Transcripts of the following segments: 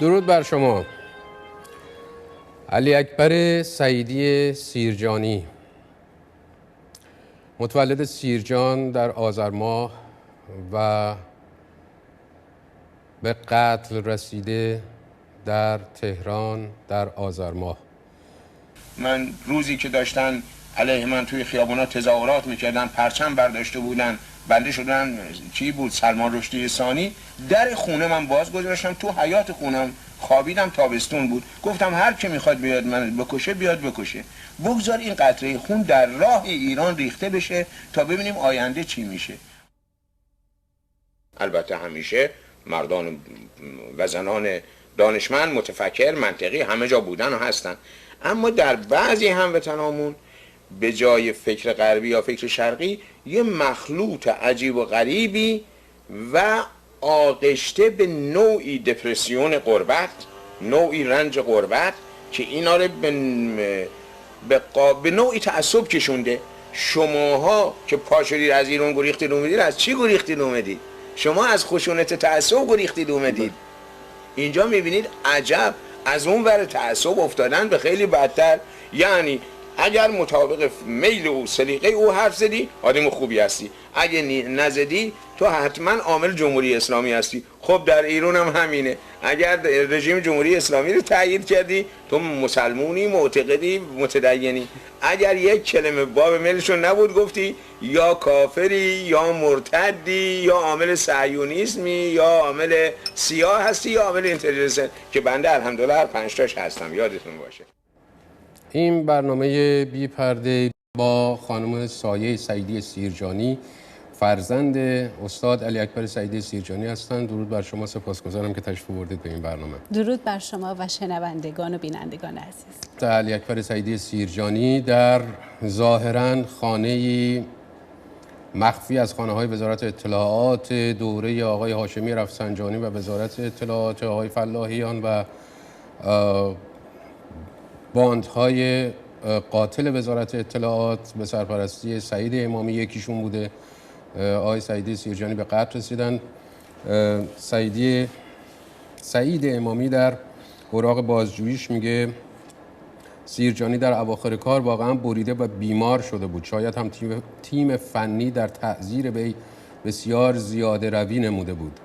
درود بر شما. علی اکبر سعیدی سیرجانی، متولد سیرجان در آذر ماه و به قتل رسیده در تهران در آذر ماه. من روزی که داشتن علیه من توی خیابونا تظاهرات میکردن، پرچم برداشته بودن، بنده شدن چی بود، سلمان رشدی ثانی، در خونه من باز گذاشتم، تو حیاط خونم خوابیدم، تابستون بود، گفتم هر کی میخواد بیاد من بکشه بیاد بکشه، بگذار این قطره خون در راه ایران ریخته بشه تا ببینیم آینده چی میشه. البته همیشه مردان و زنان دانشمند، متفکر، منطقی همه جا بودن و هستن، اما در بعضی هموطنامون به جای فکر غربی یا فکر شرقی یه مخلوط عجیب و غریبی و آغشته به نوعی دپرسیون غربت، نوعی رنج غربت که اینا رو به نوعی تعصب کشونده. شماها که پاشورید از ایران گریختید اومدید، از چی گریختید اومدید؟ شما از خشونت تعصب گریختید اومدید. اینجا میبینید عجب از اون ور تعصب افتادن به خیلی بدتر. یعنی اگر مطابق میل او سلیقه او حرف زدی آدم خوبی هستی، اگه نزدی تو حتما عامل جمهوری اسلامی هستی. خب در ایران هم همینه، اگر رژیم جمهوری اسلامی رو تایید کردی تو مسلمونی، معتقدی، متدینی. اگر یک کلمه باب میلشون نبود گفتی یا کافری یا مرتدی یا عامل صهیونیسمی یا عامل سیاه هستی یا عامل اینتلیجنس، که بنده الحمدلله هر 5 تاش هستم، یادتون باشه. این برنامه بی پرده با خانم سایه سعیدی سیرجانی، فرزند استاد علی اکبر سعیدی سیرجانی هستند. درود بر شما، سپاسگزارم که تشریف آوردید به این برنامه. درود بر شما و شنوندگان و بینندگان عزیز. علی اکبر سعیدی سیرجانی در ظاهراً خانه‌ای مخفی از خانه‌های وزارت اطلاعات دوره آقای هاشمی رفسنجانی و وزارت اطلاعات آقای فلاحیان و باندهای قاتل وزارت اطلاعات به سرپرستی سعید امامی یکیشون بوده. آقای سعیدی سیرجانی به قتل رسیدن. سعید امامی در اوراق بازجوییش میگه سیرجانی در اواخر کار واقعا بریده و بیمار شده بود. شاید هم تیم فنی در تعزیر وی بسیار زیاده روی نموده بود.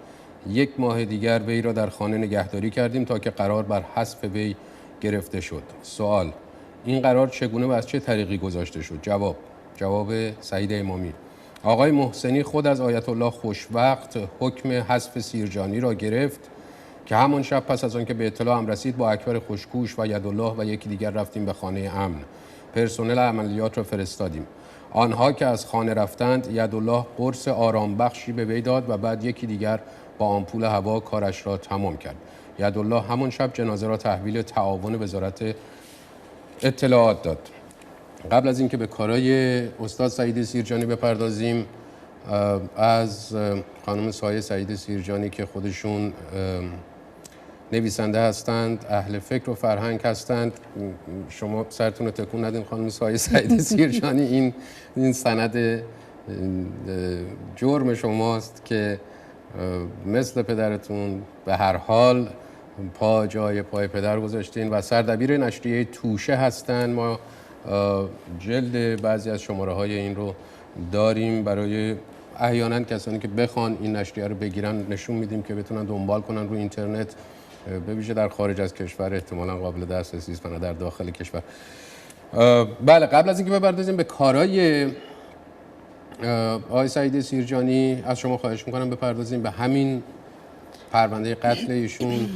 1 ماه دیگر وی را در خانه نگهداری کردیم تا که قرار بر حذف وی گرفته شد. سوال: این قرار چگونه و از چه طریقی گذاشته شد؟ جواب سعید امامی: آقای محسنی خود از آیت الله خوشوقت حکم حذف سیرجانی را گرفت که همان شب پس از آن که به اطلاعم رسید با اکبر خوشکوش و یدالله و یکی دیگر رفتیم به خانه امن. پرسنل عملیات را فرستادیم. آنها که از خانه رفتند یدالله قرص آرام بخشی به وی داد و بعد یکی دیگر با آمپول هوا کارش را تمام کرد. یدالله همان شب جنازه را تحویل تعاون وزارت اطلاعات داد. قبل از اینکه به کارای استاد سعیدی سیرجانی بپردازیم، از خانم سایه سعیدی سیرجانی که خودشون نویسنده هستند، اهل فکر و فرهنگ هستند، شما سرتون رو تکون ندین خانم سایه سعیدی سیرجانی، این سند جرم شماست که مثل پدرتون به هر حال پا جای پای پدر گذاشتین و سردبیر نشریه توشه هستن. ما جلد بعضی از شماره های این رو داریم برای احیانا کسانی که بخوان این نشریه رو بگیرن، نشون میدیم که بتونن دنبال کنن رو اینترنت، به ویژه در خارج از کشور احتمالاً قابل دسترسی است، در داخل کشور. بله، قبل از اینکه بپردازیم به کارای آقای سعیدی سیرجانی، از شما خواهش میکنم بپردازیم به همین پرونده قتل ایشون.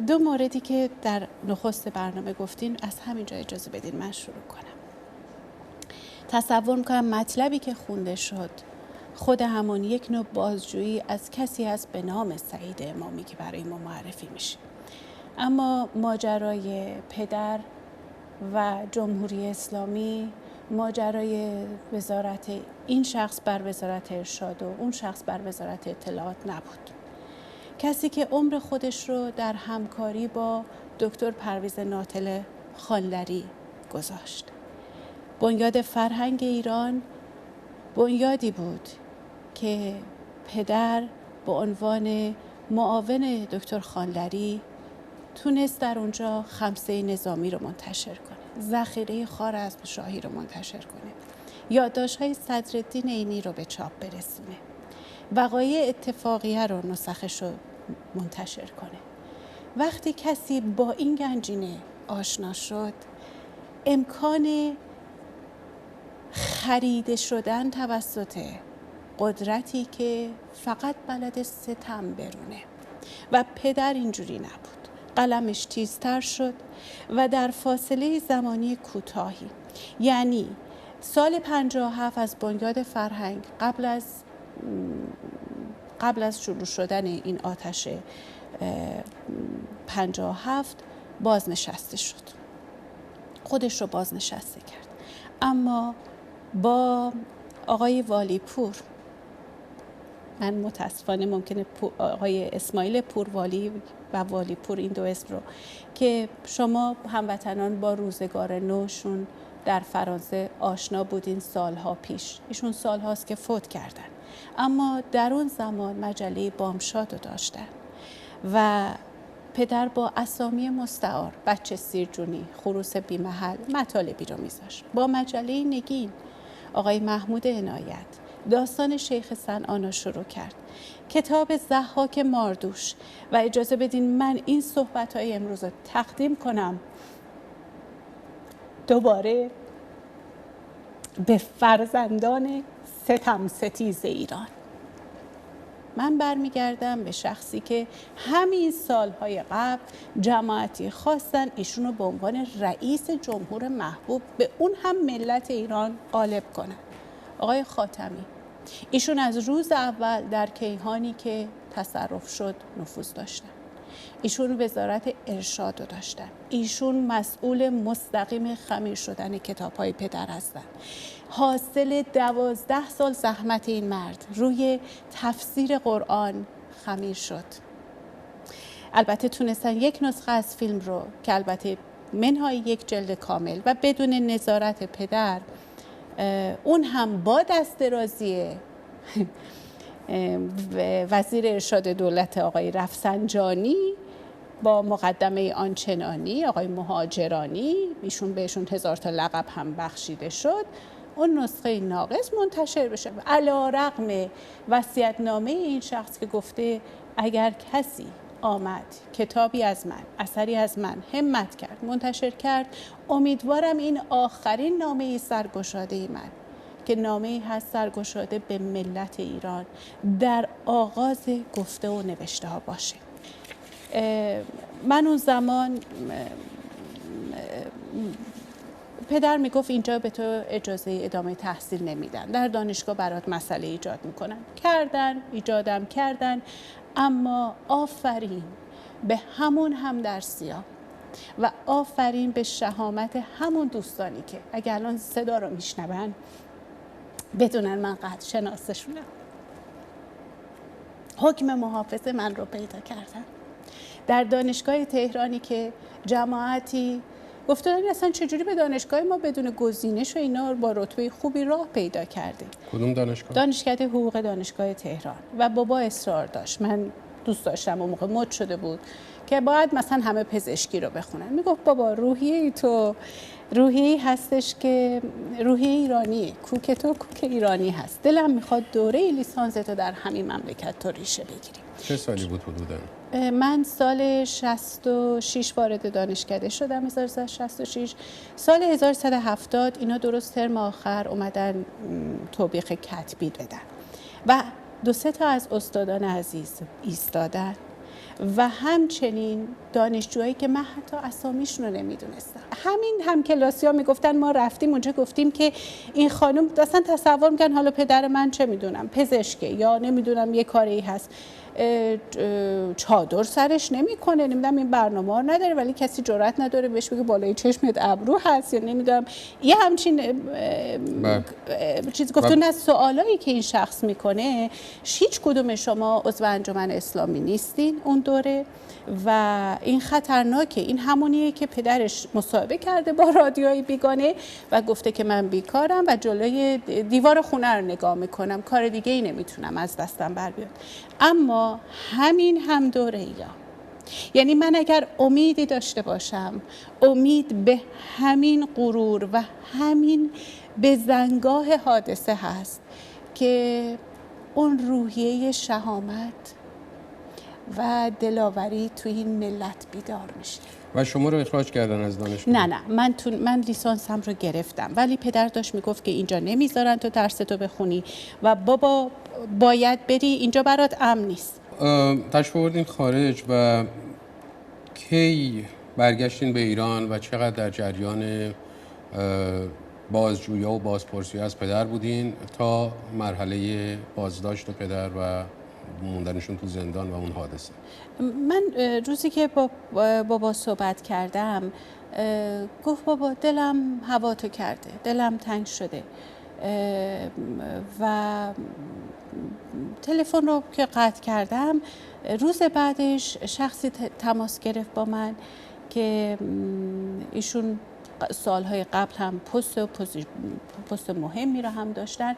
2 موردی که در نخست برنامه گفتین، از همینجا اجازه بدین من شروع کنم. تصور میکنم مطلبی که خونده شد خود همون یک نوع بازجویی از کسی هست به نام سعید امامی که برای ما معرفی میشه، اما ماجرای پدر و جمهوری اسلامی، ماجرای وزارت این شخص بر وزارت ارشاد و اون شخص بر وزارت اطلاعات نبود. کسی که عمر خودش رو در همکاری با دکتر پرویز ناطل خانلری گذاشت. بنیاد فرهنگ ایران بنیادی بود که پدر به عنوان معاون دکتر خانلری تونست در اونجا خمسه نظامی رو منتشر کنه، ذخیره خوارزمشاهی رو منتشر کنه، یادداشت‌های صدرالدین عینی رو به چاپ برسونه، وقایع اتفاقیه رو نسخش رو منتشر کنه. وقتی کسی با این گنجینه آشنا شد، امکان خریده شدن توسط قدرتی که فقط بلد ستم برونه و پدر اینجوری نبود، قلمش تیزتر شد و در فاصله زمانی کوتاهی، یعنی سال 57 از بنیاد فرهنگ قبل از شروع شدن این آتش 57 بازنشسته شد، خودش رو بازنشسته کرد. اما با آقای والیپور، من متاسفانه ممکنه آقای اسماعیل پوروالی و والیپور این دو اسم رو که شما هموطنان با روزگار نوشون در فرانسه آشنا بودین سالها پیش، ایشون سالهاست که فوت کردن، اما در اون زمان مجله بامشاد رو داشتن و پدر با اسامی مستعار، بچه سیرجونی، خروس بیمحل مطالبی رو میذاشت. با مجله نگین آقای محمود عنایت داستان شیخ صنعان رو شروع کرد، کتاب ضحاک ماردوش. و اجازه بدین من این صحبت‌های امروز رو تقدیم کنم دوباره به فرزندان ستم ستیز ایران. من برمیگردم به شخصی که همین سالهای قبل جماعتی خواستن ایشونو به عنوان رئیس جمهور محبوب به اون هم ملت ایران غالب کنن، آقای خاتمی. ایشون از روز اول در کیهانی که تصرف شد نفوذ داشتن، ایشون وزارت ارشاد رو داشتن، ایشون مسئول مستقیم خمیر شدن کتاب‌های پدر هستن. حاصل 12 سال زحمت این مرد روی تفسیر قرآن خمیر شد. البته تونستن یک نسخه از فیلم رو که البته منهای یک جلد کامل و بدون نظارت پدر، اون هم با دست درازی وزیر ارشاد دولت آقای رفسنجانی با مقدمه آنچنانی آقای مهاجرانی، ایشون بهشون 1000 تا لقب هم بخشیده شد، اون نسخه ناقص منتشر بشه. علی‌رغم وصیت‌نامه این شخص که گفته اگر کسی آمد کتابی از من، اثری از من همت کرد منتشر کرد، امیدوارم این آخرین نامه سرگشاده من که نامه‌ای هست سرگشاده به ملت ایران در آغاز گفته و نوشته ها باشه. من اون زمان پدر میگفت اینجا به تو اجازه ادامه تحصیل نمیدن، در دانشگاه برات مسئله ایجاد میکنن. ایجادم کردن، اما آفرین به همون همدرسی‌ها و آفرین به شهامت همون دوستانی که اگر الان صدا رو میشنون بدونن من قد شناسشونم. حکم محافظه من رو پیدا کردن در دانشگاه تهرانی که جماعتی گفتن اصلا چجوری به دانشگاه ما بدون گزینش و اینا با رتبه خوبی راه پیدا کردیم. کدوم دانشگاه؟ دانشکده حقوق دانشگاه تهران. و بابا اصرار داشت، من دوست داشتم، اون موقع مد شده بود که باید مثلا همه پزشکی رو بخونن. میگفت بابا روحیه تو روحیه‌ای هستش که روحیه ایرانی، کوک تو کوک ایرانی هست، دلم میخواد دوره لیسانس تو در همین مملکت تو ریشه بگیریم. چه سالی بود حدوداً؟ من سال 66 وارد دانشکده شدم، 1366. سال 1170 اینا درست ترم آخر اومدن توبیخ کتبی بدن و 2-3 تا از استادان عزیز ایستادن و همچنین دانشجوهایی که من حتی اسامیشون رو نمیدونستم. همین همکلاسی ها میگفتن ما رفتیم اونجا گفتیم که این خانم اصلا تصور میکنن حالا پدر من چه میدونم پزشکه یا نمیدونم یه کاری هست، چادر سرش نمیکنه، نمیدونم این برنامه ها نداره، ولی کسی جرئت نداره بهش بگه بالای چشمت ابرو هست یا نمیدونم یه همچین چیز گفتن. از سوالایی که این شخص میکنه هیچ کدوم شما عضو انجمن اسلامی نیستین اون دوره و این خطرناکه. این همونیه که پدرش مصاحبه کرده با رادیوی بیگانه و گفته که من بیکارم و جلوی دیوار خونه رو نگاه میکنم، کار دیگه ای نمیتونم از دستم بر بیاد. اما ما همین هم دوره یا. یعنی من اگر امیدی داشته باشم، امید به همین غرور و همین به زنگاه حادثه هست که اون روحیه شهامت و دلاوری توی این ملت بیدار میشه. و شما رو اخراج کردن از دانشگاه؟ نه من لیسانسم رو گرفتم، ولی پدر داشت میگفت که اینجا نمیذارن تو درستو بخونی و بابا باید بری، اینجا برات امن نیست. تشریف آوردین خارج و کی برگشتین به ایران و چقدر در جریان بازجویی و بازپرسی از پدر بودین تا مرحله بازداشت پدر و موندنشون تو زندان و اون حادثه؟ من روزی که با بابا صحبت کردم گفت بابا دلم هوا تو کرده، دلم تنگ شده و تلفن رو که قطع کردم روز بعدش شخصی تماس گرفت با من که ایشون سالهای قبل هم پست مهمی رو هم داشتن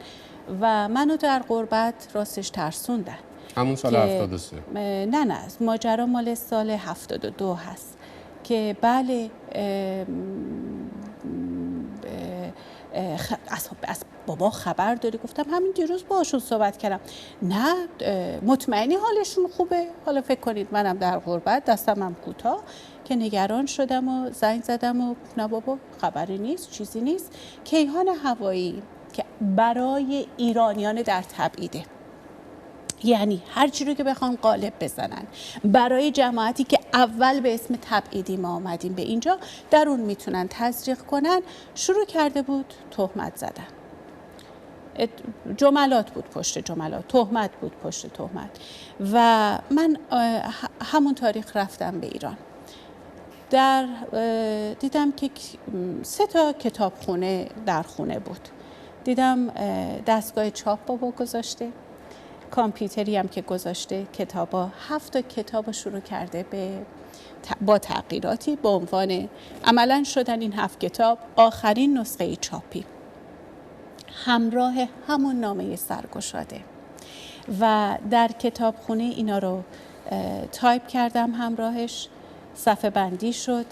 و منو در غربت راستش ترسوندن. همون سال 73؟ نه ماجرا مال سال 72 هست که بله از بابا خبر داری؟ گفتم همین دیروز باشون صحبت کردم. نه مطمئنی حالشون خوبه؟ حالا فکر کنید منم در غربت دستم هم کوتاه که نگران شدم و زنگ زدم و نه بابا خبری نیست، چیزی نیست. کیهان هوایی که برای ایرانیان در تبعیده، یعنی هر چی رو که بخوان قالب بزنن برای جماعتی که اول به اسم تبعیدی ما آمدیم به اینجا، در اون میتونن تزریق کنن، شروع کرده بود تهمت زدن. جملات بود پشت جملات، تهمت بود پشت تهمت و من همون تاریخ رفتم به ایران. دیدم که 3 تا کتابخونه در خونه بود. دیدم دستگاه چاپ بابا گذاشته، کامپیوتری هم که گذاشته، کتابا 7 تا کتاب شروع کرده با تغییراتی به عنوان عملاً شدن این 7 کتاب آخرین نسخه چاپی همراه همون نامه سرگشاده و در کتابخونه اینا رو تایپ کردم همراهش، صفحه بندی شد.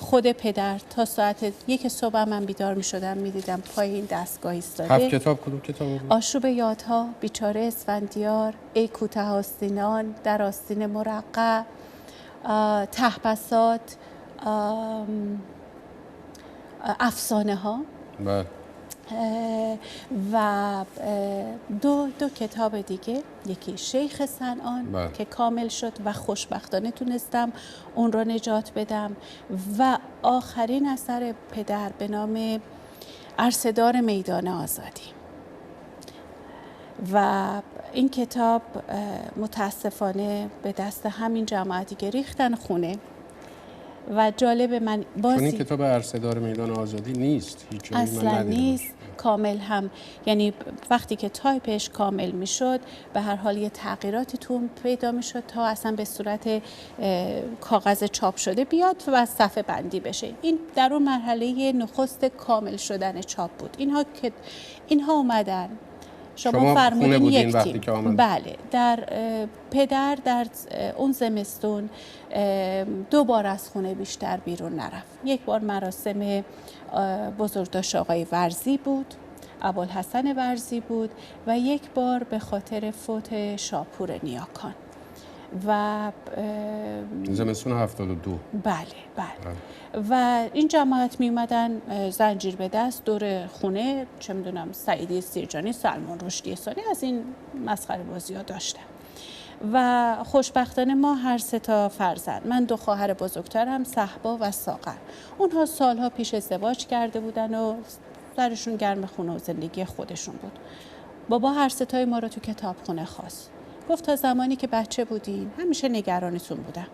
خود پدر تا ساعت 1 صبح من بیدار می شدم می دیدم پای این دستگاه ایستاده. 7 کتاب کدوم کتاب بود؟ آشوب یادها، بیچاره اسفندیار، ای کوته آستینان، در آستین مرقع، تهبسات، افسانه ها و دو کتاب دیگه، یکی شیخ صنعان که کامل شد و خوشبختانه تونستم اون رو نجات بدم و آخرین اثر پدر به نام عرصه‌دار میدان آزادی و این کتاب متاسفانه به دست همین جماعتی که ریختن خونه و جالب من چون این کتاب عرصه‌دار میدان آزادی نیست، هیچ جایی اصلا نیست کامل هم، یعنی وقتی که تایپش کامل میشد به هر حال یه تغییراتی تو پیدا میشد تا اصلا به صورت کاغذ چاپ شده بیاد و صفحه بندی بشه. این در اون مرحله نخست کامل شدن چاپ بود. اینها اومدن. شما فرمودین یک تیم. بله، پدر در اون زمستون 2 بار از خونه بیشتر بیرون نرفت. یک بار مراسم بزرگداشت آقای ورزی بود، ابوالحسن ورزی بود و یک بار به خاطر فوت شاپور نیاکان و زمستون 72. بله. و این جماعت می اومدن زنجیر به دست دور خونه، چه میدونم سعیدی سیرجانی، سلمان رشدی ثانی، از این مسخره بازی ها داشتن و خوشبختانه ما هر 3 تا فرزند، من 2 خواهر بزرگترم، صحبا و ساغر، اونها سالها پیش ازدواج کرده بودن و سرشون گرم خونه و زندگی خودشون بود. بابا هر 3 تای ما رو تو کتابخونه خواست، گفت تا زمانی که بچه بودین همیشه نگرانتون بودم،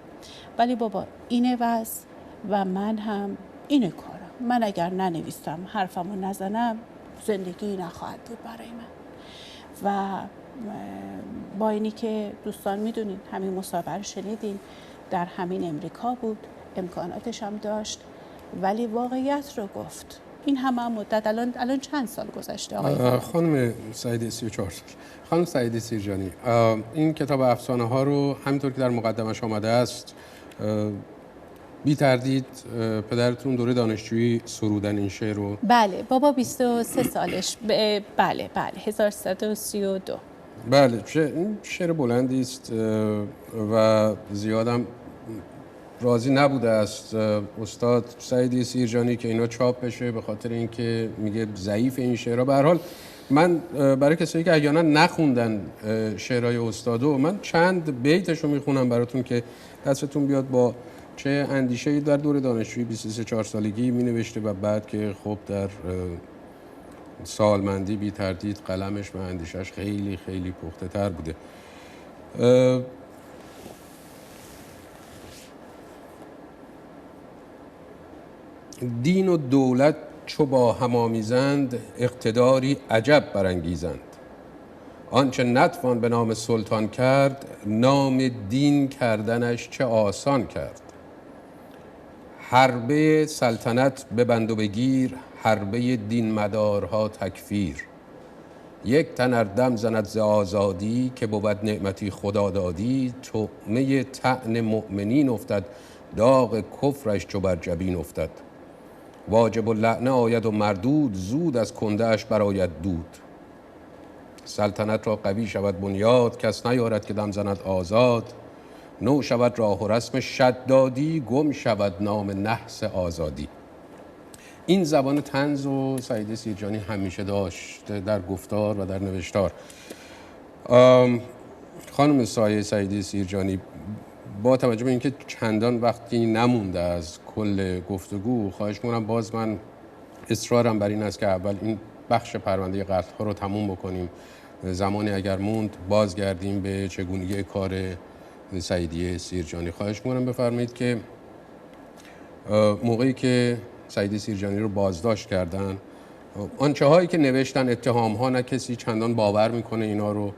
ولی بابا اینه وضع و من هم اینه کارم، من اگر ننویسم حرفمو نزنم زندگی نخواهد بود برای من. و با اینی که دوستان میدونین همین مصاحبه رو شنیدین، در همین امریکا بود، امکاناتش هم داشت، ولی واقعیت رو گفت این همه مدت الان چند سال گذشته آقای خانم سعیدی 34 سال. خانم سعیدی سیرجانی، این کتاب افسانه ها رو همینطور که در مقدمش آمده است بی تردید پدرتون دوره دانشجویی سرودن این شعر رو؟ بله، بابا 23 سالش بله 1332. بله، این شعر بلندی است و زیادم راضی نبوده است استاد سعیدی سیرجانی که اینا چاپ بشه، به خاطر اینکه میگه ضعیف این شعرها. به هر حال من برای کسایی که احیانا نخوندن شعرهای استادو، من چند بیتش رو میخونم براتون که دستتون بیاد با چه اندیشه‌ای در دور دانشجویی 23-4 سالگی مینوشته و بعد که خب در سالمندی بی تردید قلمش و اندیشش خیلی خیلی پخته تر بوده. دین و دولت چو با هم آمیزند، اقتداری عجب برانگیزند. آنچه نتوان به نام سلطان کرد، نام دین کردنش چه آسان کرد. حربه سلطنت ببند و بگیر، حربه دین مدارها تکفیر. یک تن ار دم زند ز آزادی، که بود نعمتی خدا دادی. طعمه طعن مؤمنین افتد، داغ کفرش چو بر جبین افتد. واجب اللعنه آید و مردود، زود از کنده اش براید دود. سلطنت را قوی شود بنیاد، کس نیارد که دم زند آزاد. نو شود راه و رسم شدادی، گم شود نام نحس آزادی. این زبان طنز و سعیدی سیرجانی همیشه داشت در گفتار و در نوشتار. خانم سعیدی سیرجانی، با توجه به اینکه چندان وقتی نمونده از کل گفتگو، خواهش می‌کنم باز من اصرارم بر این است که اول این بخش پرونده قتل‌ها رو تموم بکنیم، زمانی اگر موند بازگردیم به چگونگی کار سعیدی سیرجانی. خواهش می‌کنم بفرمایید که موقعی که سعیدی سیرجانی رو بازداشت کردن، آنچه هایی که نوشتن اتهام ها، نه کسی چندان باور میکنه اینا رو،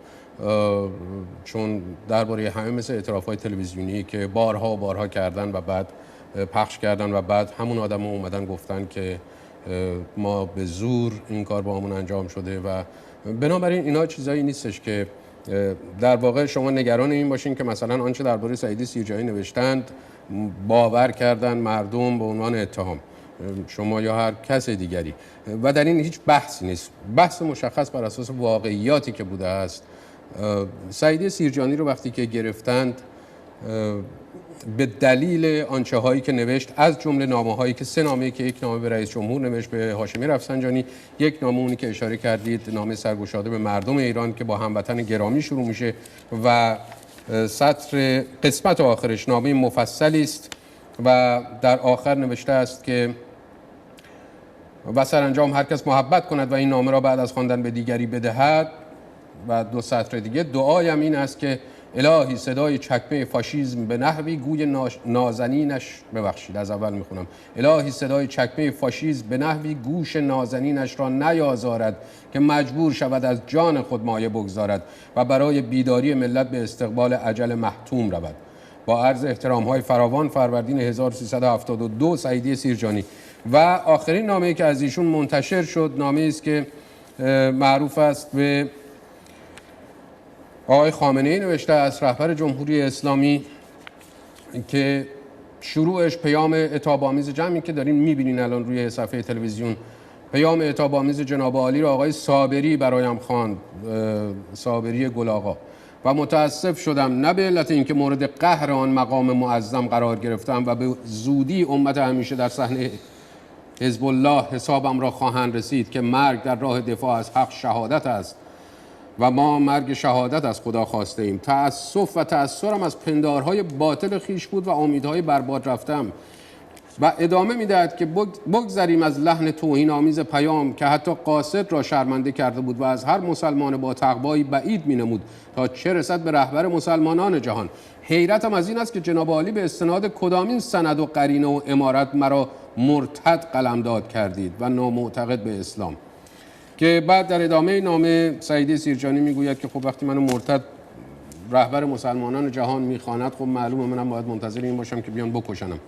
چون درباره همه مثل اعتراف‌های تلویزیونی که بارها کردن و بعد پخش کردن و بعد همون آدم ها اومدن گفتن که ما به زور این کار با همون انجام شده و بنابراین اینا چیزایی نیستش که در واقع شما نگران این باشین که مثلا آنچه درباره سعیدی سیرجانی نوشتند باور کردن مردم به عنوان اتهام، شما یا هر کس دیگری، و در این هیچ بحثی نیست. بحث مشخص بر اساس واقعیاتی که بوده است. سعیدی سیرجانی رو وقتی که گرفتند به دلیل آنچه هایی که نوشت، از جمله نامه هایی که 3 نامه که یک نامه به رئیس جمهور نوشت به هاشمی رفسنجانی، یک نامه اونی که اشاره کردید نامه سرگشاده به مردم ایران که با هموطن گرامی شروع میشه و سطر قسمت آخرش نامه مفصلی است و در آخر نوشته است که و سرانجام هر کس محبت کند و این نامه را بعد از خواندن به دیگری بدهد. و 2 سطر دیگه دعایم این است که الهی صدای چکمه فاشیسم به نحوی گوی نازنینش، ببخشید از اول میخونم، الهی صدای چکمه فاشیسم به نحوی گوش نازنینش را نیازارد که مجبور شود از جان خود مایه بگذارد و برای بیداری ملت به استقبال اجل محتوم رود. با عرض احترام‌های فراوان، فروردین 1372 سعیدی سیرجانی. و آخرین نامه‌ای که از ایشون منتشر شد نامه‌ای است که معروف است به آقای خامنه‌ای نوشته است، رهبر جمهوری اسلامی، که شروعش پیام عتاب‌آمیز، جمعی که دارین می‌بینین الان روی صفحه تلویزیون، پیام عتاب‌آمیز جناب عالی را آقای صابری برایم خواند، صابری گل‌آقا، و متاسف شدم نه به علت اینکه مورد قهر آن مقام معظم قرار گرفتم و به زودی امت همیشه در صحنه حزب الله حسابم را خواهند رسید که مرگ در راه دفاع از حق شهادت است و ما مرگ شهادت از خدا خواسته ایم. تأسف و تأثرم از پندارهای باطل خیش بود و امیدهای برباد رفتم. و ادامه می‌دهد که بگذریم از لحن توهین آمیز پیام که حتی قاصد را شرمنده کرده بود و از هر مسلمان با تقوایی بعید می‌نمود تا چه رسد به رهبر مسلمانان جهان. حیرتم از این است که جناب عالی به استناد کدامین سند و قرینه و امارت مرا مرتد قلمداد کردید و نامعتقد به اسلام. که بعد در ادامه نامه سعیدی سیرجانی میگوید که خب وقتی منو مرتد رهبر مسلمانان جهان میخواند، خب معلومه منم باید منتظر این باشم که بیان بکشنم.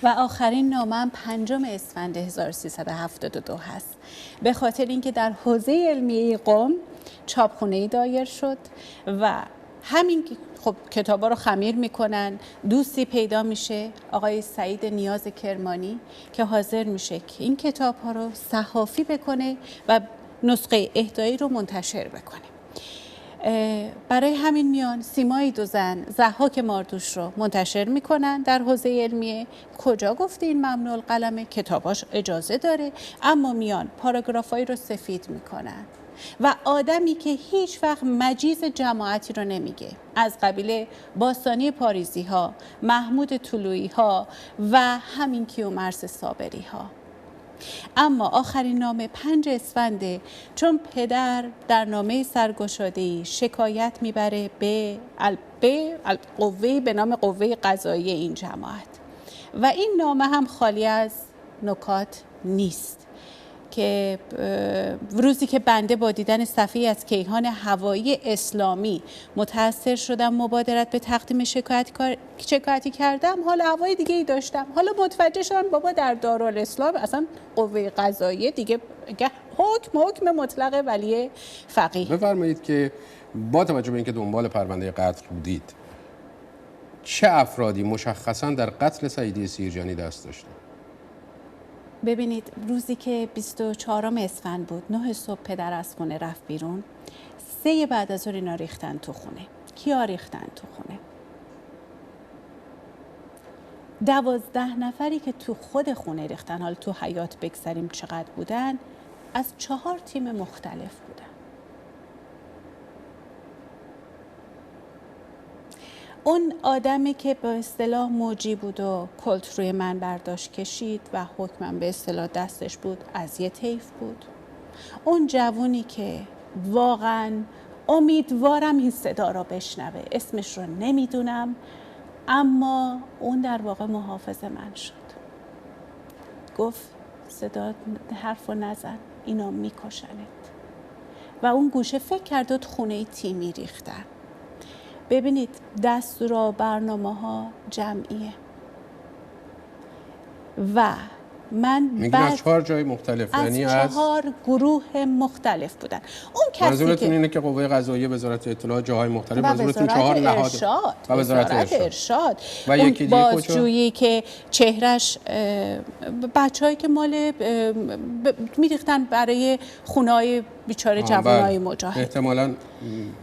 و آخرین نامم 5 اسفند 1372 هست، به خاطر اینکه در حوزه علمیه قم چاپخونه‌ای دایر شد و همین خب کتابا رو خمیر میکنن. دوستی پیدا میشه، آقای سعید نیاز کرمانی، که حاضر میشه که این کتاب ها رو صحافی بکنه و نسخه اهدایی رو منتشر بکنه. برای همین میان سیمای دو زن ضحاک ماردوش رو منتشر میکنن در حوزه علمیه. کجا گفته این ممنوع القلمه؟ کتاباش اجازه داره، اما میان پاراگرافایی رو سفید میکنن و آدمی که هیچ وقت مجیز جماعتی رو نمیگه، از قبیل باستانی پاریزی ها، محمود طلویی ها و همین کیومرث صابری ها. اما آخرین نامه 5 اسفنده، چون پدر در نامه سرگشاده‌ای شکایت میبره به قوه‌ای به نام قوه قضاییه این جماعت و این نامه هم خالی از نکات نیست که روزی که بنده با دیدن صفحه‌ای از کیهان هوایی اسلامی متأثر شدم، مبادرت به تقدیم شکایتی کردم، حال هوای دیگه ای داشتم. حالا متوجه شدم بابا در دارالاسلام اصلا قوه قضاییه دیگه حکم مطلق ولی فقیه. بفرمایید که با توجه به اینکه دنبال پرونده قتل بودید، چه افرادی مشخصا در قتل سعیدی سیرجانی دست داشتن؟ ببینید، روزی که 24 اسفند بود، 9 صبح پدر از خونه رفت بیرون. 3 بعد از ظهر اینا ریختن تو خونه. کیا ریختن تو خونه؟ 12 نفری که تو خود خونه ریختن، حالا تو حیاط بگذاریم چقدر بودن، از 4 تیم مختلف بودن. اون آدمی که به اصطلاح موجی بود و کلت روی من برداشت کشید و حکمم به اصطلاح دستش بود، از یه طیف بود. اون جوونی که واقعا امیدوارم این صدا را بشنوه، اسمش رو نمیدونم، اما اون در واقع محافظ من شد. گفت صدا حرف رو نزن، اینا میکشنت. و اون گوشه فکر کرد خونه تیمی ریختن. ببینید، دستور برنامه ها جمعیه و من بعد 4 جای مختلف، یعنی از 4 گروه مختلف بودن. اون کسی منظورتون که اینه که قوه قضاییه، وزارت اطلاعات، جاهای مختلف، منظورتون 4 نهاد و وزارت ارشاد و اون یکی دیگه بازجویی که چهرش بچه‌ای که مال میریختن برای خونه‌های بیچاره جوانای مجاهد. احتمالاً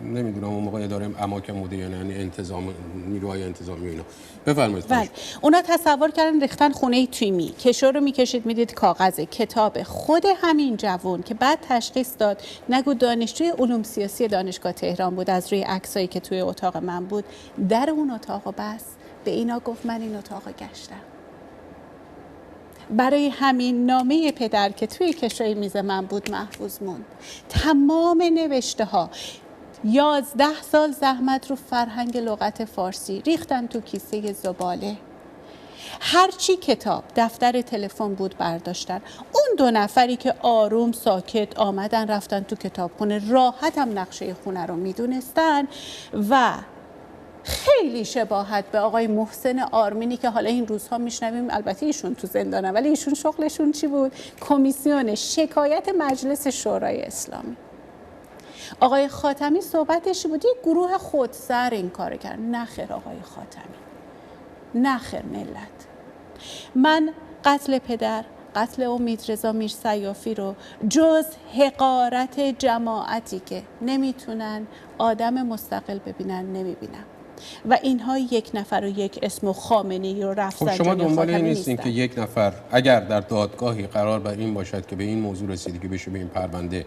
نمیدونم اون موقع اداره اماکن بوده یا نه، یعنی انتظام، نیروهای انتظامی و اینا. بفرمایید. اونا تصور کردن ریختن خونه تیمی. کشو رو میکشید میدید کاغذ کتاب خود همین جوان که بعد تشخیص داد نگو دانشجوی علوم سیاسی دانشگاه تهران بود، از روی عکسایی که توی اتاق من بود در اون اتاقو بست، به اینا گفت من این اتاقو گشتم. برای همین نامه پدر که توی کشوی میز من بود محفوظ موند. تمام نوشته ها 11 سال زحمت رو فرهنگ لغت فارسی ریختن تو کیسه زباله. هرچی کتاب، دفتر، تلفن بود برداشتن. اون 2 نفری که آروم ساکت آمدن رفتن تو کتابخونه، راحت هم نقشه خونه رو میدونستن و خیلی شباهت به آقای محسن آرمینی که حالا این روزها میشنویم، البته ایشون تو زندانه ولی ایشون شغلشون چی بود؟ کمیسیون شکایت مجلس شورای اسلامی. آقای خاتمی صحبتش بود یک گروه خودسر این کار کرد. نخیر آقای خاتمی، نخیر ملت. من قتل پدر، قتل امیدرضا میرسیافی رو جز حقارت جماعتی که نمیتونن آدم مستقل ببینن نمیبینم و اینها 1 نفر و 1 اسم و خامنه‌ای رو رفتن. خب شما دنبال این نیستین که 1 نفر اگر در دادگاهی قرار بر این باشد که به این موضوع رسیدگی بشه به این پرونده،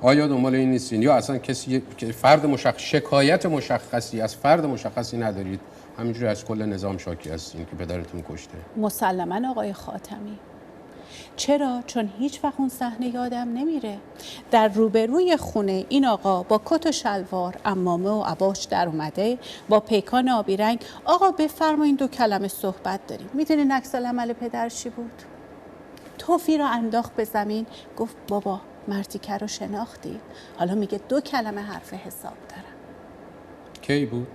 آیا دنبال این نیستین یا اصلا کسی که فرد شکایت مشخصی از فرد مشخصی ندارید، همینجوری از کل نظام شاکی هستین که پدرتون کشته؟ مسلماً آقای خاتمی. چرا؟ چون هیچ وقت اون صحنه یادم نمیره. در روبروی خونه این آقا با کت و شلوار، عمامه و عباش در اومده، با پیکان آبی رنگ. آقا بفرمایید 2 کلمه صحبت داریم. میدونین عکس العمل پدر چی بود؟ توفی رو انداخت به زمین، گفت بابا مرتیکه رو شناختی؟ حالا میگه 2 کلمه حرف حساب دارم. کی بود؟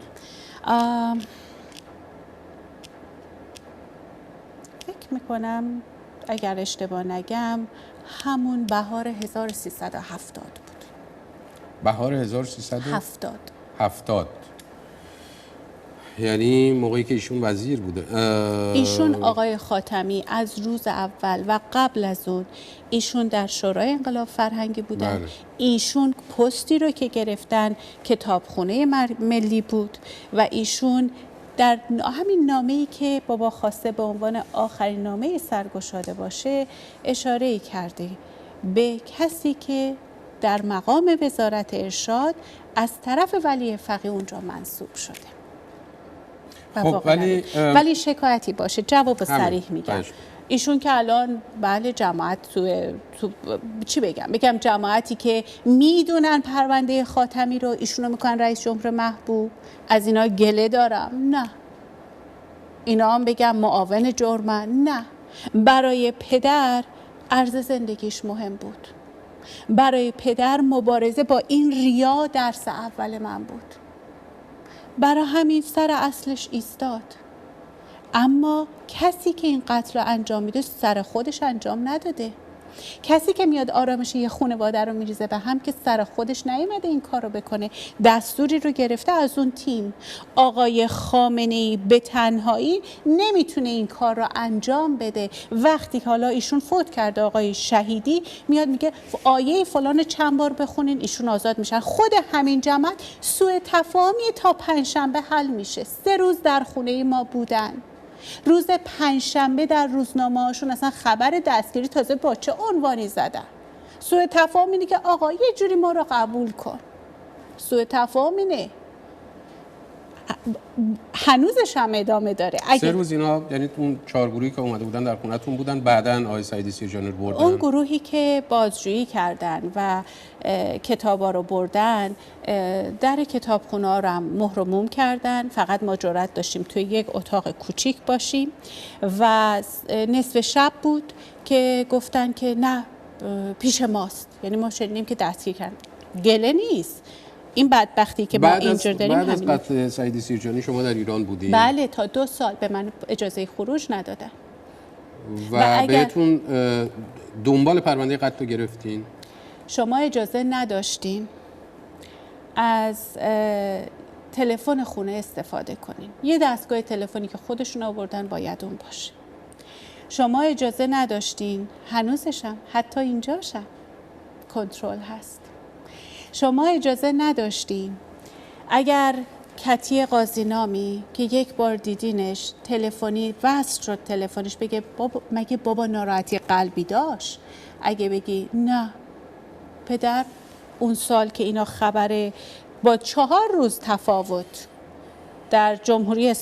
میکنم اگر اشتباه نگم همون بهار 1370 بود. بهار 1370 70. یعنی موقعی که ایشون وزیر بوده. ایشون آقای خاتمی از روز اول و قبل از اون ایشون در شورای انقلاب فرهنگی بودن. بله. ایشون پستی رو که گرفتن کتابخونه ملی بود و ایشون در همین نامه‌ای که بابا خواسته به عنوان آخرین نامه سرگشاده باشه اشاره کرده به کسی که در مقام وزارت ارشاد از طرف ولی فقیه اونجا منصوب شده. خب ولی شکایتی باشه جواب صریح میگم. ایشون که الان بله جماعت تو چی بگم جماعتی که میدونن پرونده خاتمی رو ایشونو میکنن رئیس جمهور محبوب، از اینا گله دارم؟ نه. اینا هم بگم معاون جرمن؟ نه. برای پدر ارز زندگیش مهم بود. برای پدر مبارزه با این ریا درس اول من بود. برای همین سر اصلش ایستاد. اما کسی که این قتل رو انجام میده سر خودش انجام نداده. کسی که میاد آرامش یه خانواده رو میریزه به هم که سر خودش نیومده این کار رو بکنه، دستوری رو گرفته از اون تیم. آقای خامنه‌ای به تنهایی نمیتونه این کار رو انجام بده. وقتی حالا ایشون فوت کرده آقای شهیدی میاد میگه آیه فلان چند بار بخونین ایشون آزاد میشن. خود همین جماعت سوء تفاهمی تا پنجشنبه حل میشه. 3 روز در خونه ما بودن. روز پنجشنبه در روزنامه هاشون اصلا خبر دستگیری تازه با چه عنوانی زدن. سوء تفاهم اینه که آقا یه جوری ما رو قبول کن. سوء تفاهم اینه. هنوزش هم ادامه داره. 3 روز اینا یعنی اون 4 گروهی که اومده بودن در خونتون بودن، بعدن آقای سعیدی سیرجانی رو بردن. اون گروهی که بازجویی کردن و کتابا رو بردن در کتابخونه رو هم مهر و موم کردن. فقط ما جرأت داشتیم توی یک اتاق کوچیک باشیم و نصف شب بود که گفتن که نه پیش ماست. یعنی ما شنیدیم که دستگیر کردن. گله نیست. این بدبختی که ما اینجور داریم. بعد از قتل سعیدی سیرجانی شما در ایران بودید؟ بله تا 2 سال به من اجازه خروج ندادن. و بهتون دنبال پرونده قتل رو گرفتین؟ شما اجازه نداشتین از تلفن خونه استفاده کنین. یه دستگاه تلفنی که خودشون آوردن باید اون باشه. شما اجازه نداشتین، هنوزشم حتی اینجاشم کنترل هست. شما اجازه نداشتین اگر کتی قاضینامی که یک بار دیدینش تلفنی وصل شد تلفنش بگه مگه بابا ناراحتی قلبی داشت؟ اگه بگی نه پدر اون سال که اینا خبره با 4 روز تفاوت در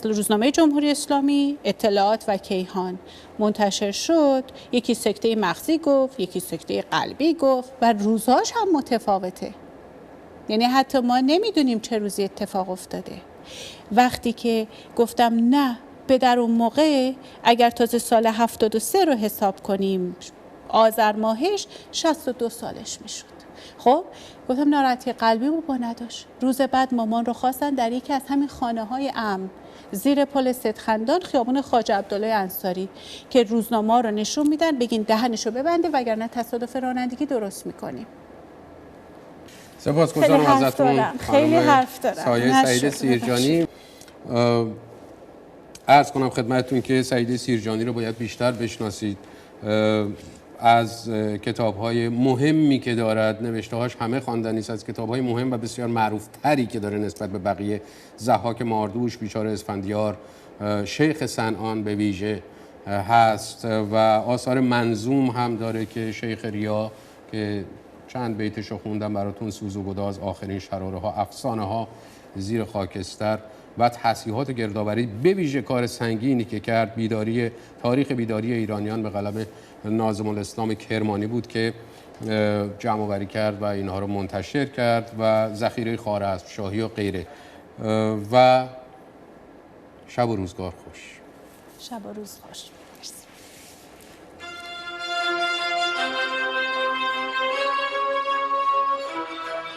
روزنامه جمهوری اسلامی اطلاعات و کیهان منتشر شد، یکی سکته مغزی گفت، یکی سکته قلبی گفت و روزاش هم متفاوته. یعنی حتی ما نمیدونیم چه روزی اتفاق افتاده. وقتی که گفتم نه پدر اون موقع اگر تازه سال 73 رو حساب کنیم آذر ماهش 62 سالش میشد. خب گفتم ناراحتی قلبی بابا نداشت. روز بعد مامان رو خواستن در یکی از همین خانه‌های امن زیر پل سیدخندان خیابون خواجه عبدالله انصاری که روزنامه رو نشون میدن بگین دهنشو ببنده وگرنه تصادف رانندگی درست میکنیم. سپاسگزارم ازتون. خیلی حرف دارم. سایه سعیدی سیرجانی. عرض کنم خدمتتون که سعیدی سیرجانی رو باید بیشتر بشناسید. از کتاب‌های مهمی که دارد، نوشته‌هاش همه خواندنی است، از کتاب‌های مهم و بسیار معروف‌تری که داره نسبت به بقیه، ضحاک ماردوش، بیچاره اسفندیار، شیخ صنعان به ویژه هست و آثار منظوم هم داره که شیخ ریا که چند بیتشو خوندم براتون، سوز و گداز، آخرین شراره‌ها، افسانه‌ها زیر خاکستر و تصحیحات گردآوری، به ویژه کار سنگینی که کرد تاریخ بیداری ایرانیان به قلم ناظم الاسلام کرمانی بود که جمع آوری کرد و اینها رو منتشر کرد و ذخیره خوارزمشاهی و غیره. و شب و روزگار خوش. شب و روز خوش.